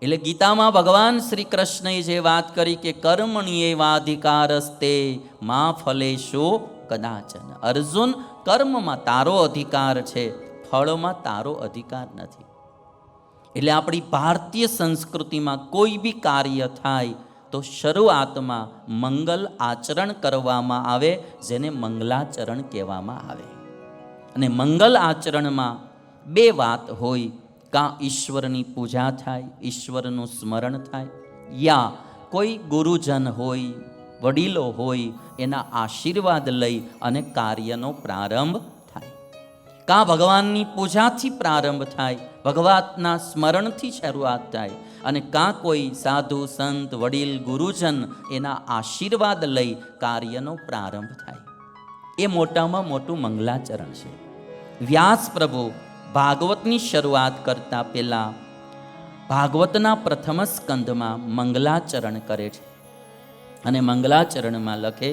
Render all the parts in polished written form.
એટલે ગીતામાં ભગવાન શ્રી કૃષ્ણએ જે વાત કરી કે કર્મણ્યેવાધિકારસ્તે મા ફલેશુ કદાચન. અર્જુન, કર્મમાં તારો અધિકાર છે, ફળમાં તારો અધિકાર નથી. એટલે આપણી ભારતીય સંસ્કૃતિમાં કોઈ બી કાર્ય થાય તો શરૂઆતમાં મંગલ આચરણ કરવામાં આવે, જેને મંગલાચરણ કહેવામાં આવે. અને મંગલ આચરણમાં બે વાત હોય: કાં ઈશ્વરની પૂજા થાય, ઈશ્વરનું સ્મરણ થાય, યા કોઈ ગુરુજન હોય, વડીલો હોય, એના આશીર્વાદ લઈ અને કાર્યનો પ્રારંભ થાય. કાં ભગવાનની પૂજાથી પ્રારંભ થાય, ભગવાનના સ્મરણથી શરૂઆત થાય, અને કાં કોઈ સાધુ સંત વડીલ ગુરુજન એના આશીર્વાદ લઈ કાર્યનો પ્રારંભ થાય. એ મોટામાં મોટું મંગલાચરણ છે. વ્યાસ પ્રભુ ભાગવતની શરૂઆત કરતા પહેલા ભાગવતના પ્રથમ સ્કંધમાં મંગલાચરણ કરે છે. અને મંગલાચરણમાં લખે: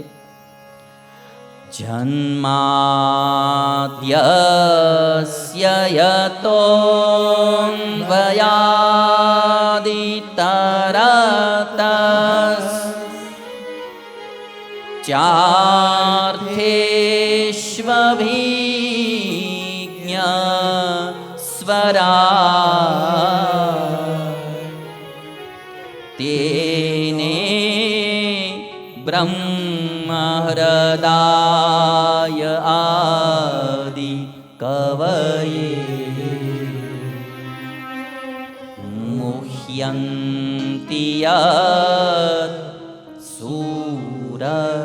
જન્માદ્યસ્ય યતોન્વયાદિતરતસ ચાર્થેષ્વભિજ્ઞ સ્વરા તેને બ્રહ્મ હૃદાય આદિ કવયે મુહ્યંતિ યત સૂરયઃ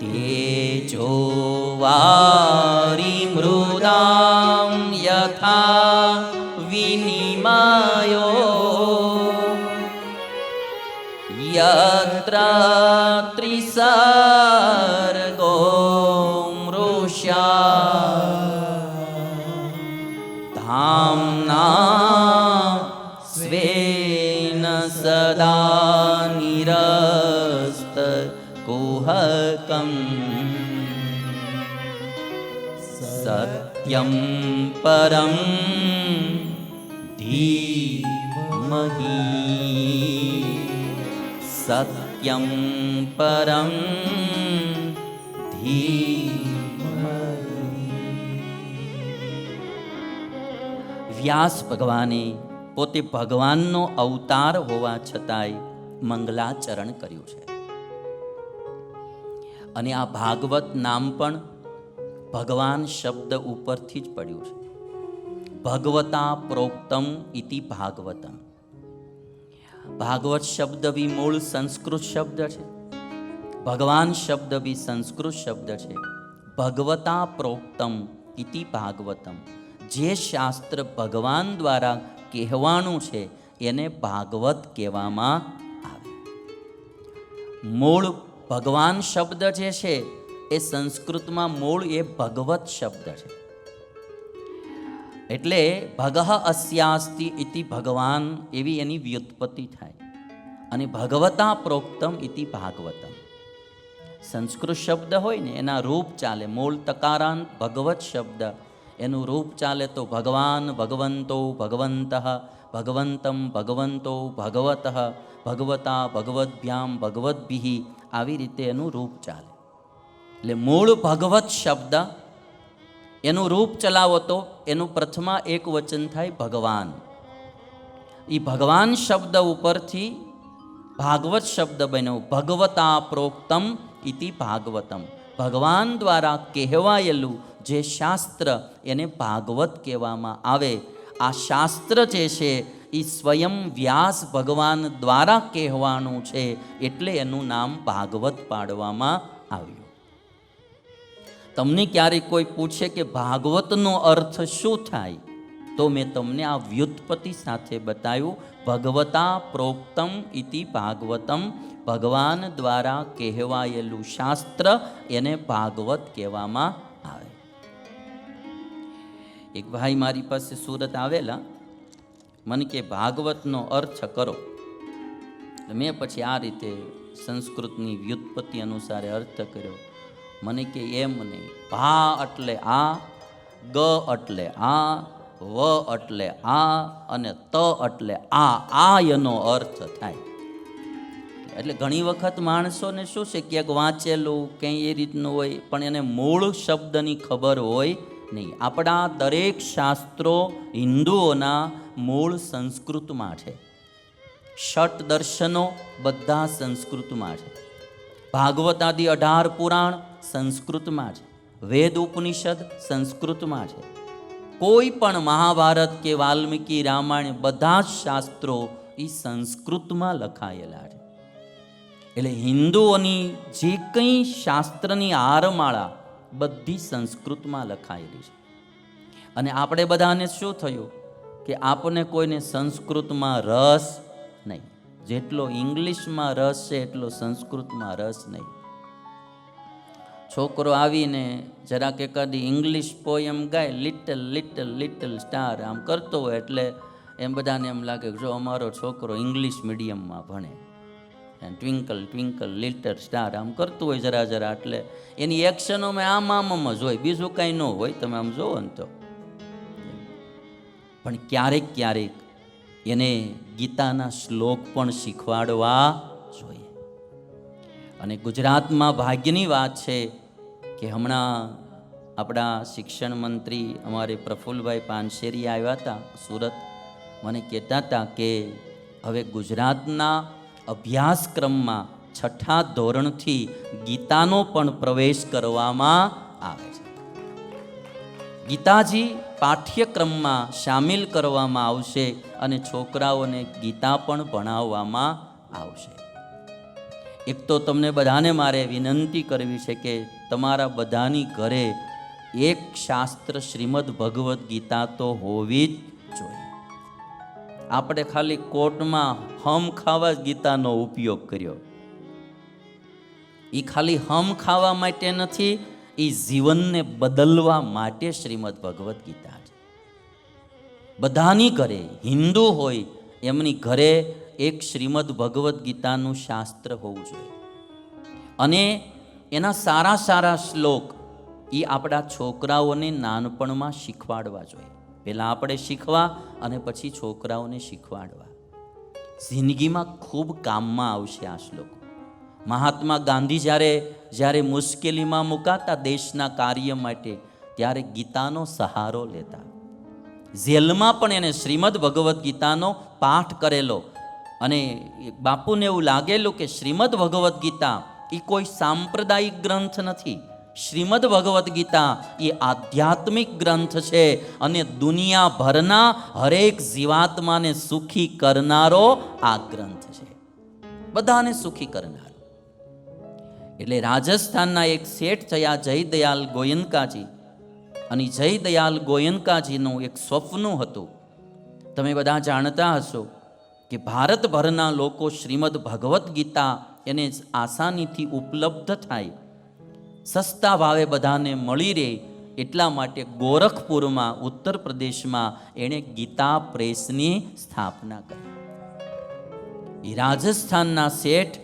તેજો વારિમૃદાં યથા વિનિમયો યત્ર ત્રિસર્ગો મૃષા ધામ્ના સ્વેન સદા નિરસ્ત કુહકં સત્યં પરમ ધીમહિ સત્યં પરમ ધીમહિ. વ્યાસ ભગવાને પોતે ભગવાનનો અવતાર હોવા છતાંય મંગલાચરણ કર્યું છે. અને આ ભાગવત નામ પણ ભગવાન શબ્દ ઉપરથી જ પડ્યું છે. ભગવતા પ્રોક્તમ ઇતિ ભાગવતમ. ભાગવત શબ્દ બી મૂળ સંસ્કૃત શબ્દ છે, ભગવાન શબ્દ બી સંસ્કૃત શબ્દ છે. ભગવતા પ્રોક્તમ ઇતિ ભાગવતમ. જે શાસ્ત્ર ભગવાન દ્વારા કહેવાનું છે એને ભાગવત કહેવામાં આવે. મૂળ ભગવાન શબ્દ જે છે એ સંસ્કૃતમાં મૂળ એ ભગવત શબ્દ છે. એટલે ભગઃ અસ્યાસ્તિ ઇતિ ભગવાન એવી એની વ્યુત્પત્તિ થાય. અને ભગવતા પ્રોક્તમ ઇતિ ભાગવતમ. સંસ્કૃત શબ્દ હોય ને એના રૂપ ચાલે. મૂળ તકારાંત ભગવત શબ્દ, એનું રૂપ ચાલે તો ભગવાન, ભગવંતો, ભગવંતઃ, ભગવંતમ, ભગવંતો, ભગવતઃ, ભગવતા, ભગવદ્ભ્યામ, ભગવદ્ભિઃ, આવી રીતે એનું રૂપ ચાલે. એટલે મૂળ ભગવત શબ્દ એનું રૂપ ચલાવો તો એનું પ્રથમા એક વચન થાય ભગવાન. એ ભગવાન શબ્દ ઉપરથી ભાગવત શબ્દ બન્યો. ભગવતા પ્રોક્તમ ઇતિ ભાગવતમ. ભગવાન દ્વારા કહેવાયેલું જે શાસ્ત્ર એને ભાગવત કહેવામાં આવે. આ શાસ્ત્ર જે છે એ સ્વયં વ્યાસ ભગવાન દ્વારા કહેવાનું છે, એટલે એનું નામ ભાગવત પાડવામાં આવ્યું. તમને ક્યારેક કોઈ પૂછે કે ભાગવતનો અર્થ શું થાય, તો મેં તમને આ વ્યુત્પત્તિ સાથે બતાવ્યું. ભગવતા પ્રોક્તમ ઇતિ ભાગવતમ. ભગવાન દ્વારા કહેવાયેલું શાસ્ત્ર એને ભાગવત કહેવામાં આવે. એક ભાઈ મારી પાસે સુરત આવેલા, મને કે ભાગવતનો અર્થ કરો. મેં પછી આ રીતે સંસ્કૃતની વ્યુત્પત્તિ અનુસારે અર્થ કર્યો. મને કે એમ નહીં, ભા એટલે આ, ગ એટલે આ, વ એટલે આ અને ત એટલે આ એનો અર્થ થાય. એટલે ઘણી વખત માણસોને શું છે, ક્યાંક વાંચેલું ક્યાંય એ રીતનું હોય, પણ એને મૂળ શબ્દની ખબર હોય નહીં. આપણા દરેક શાસ્ત્રો હિન્દુઓના મૂળ સંસ્કૃતમાં છે. ષટ દર્શનો બધા સંસ્કૃતમાં છે. ભાગવત આદિ 18 પુરાણ સંસ્કૃતમાં છે. વેદ ઉપનિષદ સંસ્કૃતમાં છે. કોઈ પણ મહાભારત કે વાલ્મીકી રામાયણ બધા જ શાસ્ત્રો એ સંસ્કૃતમાં લખાયેલા છે. એટલે હિન્દુઓની જે કંઈ શાસ્ત્રની હારમાળા બધી સંસ્કૃતમાં લખાયેલી છે. અને આપણે બધાને શું થયું કે આપણને કોઈને સંસ્કૃતમાં રસ નહીં. જેટલો ઇંગ્લિશમાં રસ છે એટલો સંસ્કૃતમાં રસ નહીં. છોકરો આવીને જરાક એકાદી ઇંગ્લિશ પોયમ ગાય, લિટલ લિટલ લિટલ સ્ટાર આમ કરતો હોય એટલે એમ બધાને એમ લાગે કે જો અમારો છોકરો ઇંગ્લિશ મીડિયમમાં ભણે. ટ્વિંકલ ટ્વિંકલ લિટલ સ્ટાર આમ કરતું હોય જરા જરા, એટલે એની એક્શનોમાં આમ જ હોય, બીજું કાંઈ ન હોય. તમે આમ જોવો ને તો. પણ ક્યારેક ક્યારેક એને ગીતાના શ્લોક પણ શીખવાડવા જોઈએ. અને ગુજરાતમાં ભાગ્યની વાત છે કે હમણાં આપણા શિક્ષણ મંત્રી અમારે પ્રફુલ્લભાઈ પાનશેરી આવ્યા હતા સુરત. મને કહેતા હતા કે હવે ગુજરાતના અભ્યાસક્રમમાં 6ઠા ધોરણથી ગીતાનો પણ પ્રવેશ કરવામાં આવે છે. ગીતાજી પાઠ્યક્રમમાં સામેલ કરવામાં આવશે અને છોકરાઓને ગીતા પણ ભણાવવામાં આવશે. એક તો તમને બધાને મારે વિનંતી કરવી છે કે તમારા બધાની ઘરે એક શાસ્ત્ર શ્રીમદ ભગવદ્ ગીતા તો હોવી જ જોઈએ. આપણે ખાલી કોર્ટમાં હમ ખાવા જ ગીતાનો ઉપયોગ કર્યો. એ ખાલી હમ ખાવા માટે નથી, એ જીવનને બદલવા માટે શ્રીમદ ભગવદ્ ગીતા છે. બધાની ઘરે, હિન્દુ હોય એમની ઘરે એક શ્રીમદ ભગવદ્ ગીતાનું શાસ્ત્ર હોવું જોઈએ. અને એના સારા સારા શ્લોક એ આપણા છોકરાઓને નાનપણમાં શીખવાડવા જોઈએ. પહેલાં આપણે શીખવા અને પછી છોકરાઓને શીખવાડવા. જિંદગીમાં ખૂબ કામમાં આવશે આ શ્લોકો. મહાત્મા ગાંધી જ્યારે મુશ્કેલીમાં મુકાતા દેશના કાર્ય માટે, ત્યારે ગીતાનો સહારો લેતા. જેલમાં પણ એને શ્રીમદ ભગવદ્ ગીતાનો પાઠ કરેલો. અને બાપુને એવું લાગેલું કે શ્રીમદ ભગવદ્ ગીતા એ કોઈ સાંપ્રદાયિક ગ્રંથ નથી. શ્રીમદ ભગવદ્ ગીતા એ આધ્યાત્મિક ગ્રંથ છે અને દુનિયાભરના હરેક જીવાત્માને સુખી કરનારો આ ગ્રંથ છે. બધાને સુખી કરનારો. એટલે રાજસ્થાનના એક શેઠ થયા જયદયાલ ગોયનકાજી, અને જયદયાલ ગોયનકાજીનું એક સ્વપ્ન હતું. તમે બધા જાણતા હશો કે ભારતભરના લોકો શ્રીમદ ભગવદ્ ગીતા એને આસાનીથી ઉપલબ્ધ થાય, સસ્તા ભાવે બધાને મળી રહે, એટલા માટે ગોરખપુરમાં ઉત્તર પ્રદેશમાં એણે ગીતા પ્રેસની સ્થાપના કરી. એ રાજસ્થાનના શેઠ,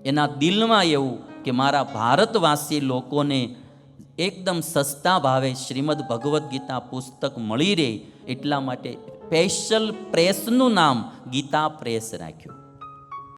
એના દિલમાં એવું કે મારા ભારતવાસી લોકોને એકદમ સસ્તા ભાવે શ્રીમદ ભગવદ્ ગીતા પુસ્તક મળી રહે, એટલા માટે સ્પેશિયલ પ્રેસનું નામ ગીતા પ્રેસ રાખ્યું.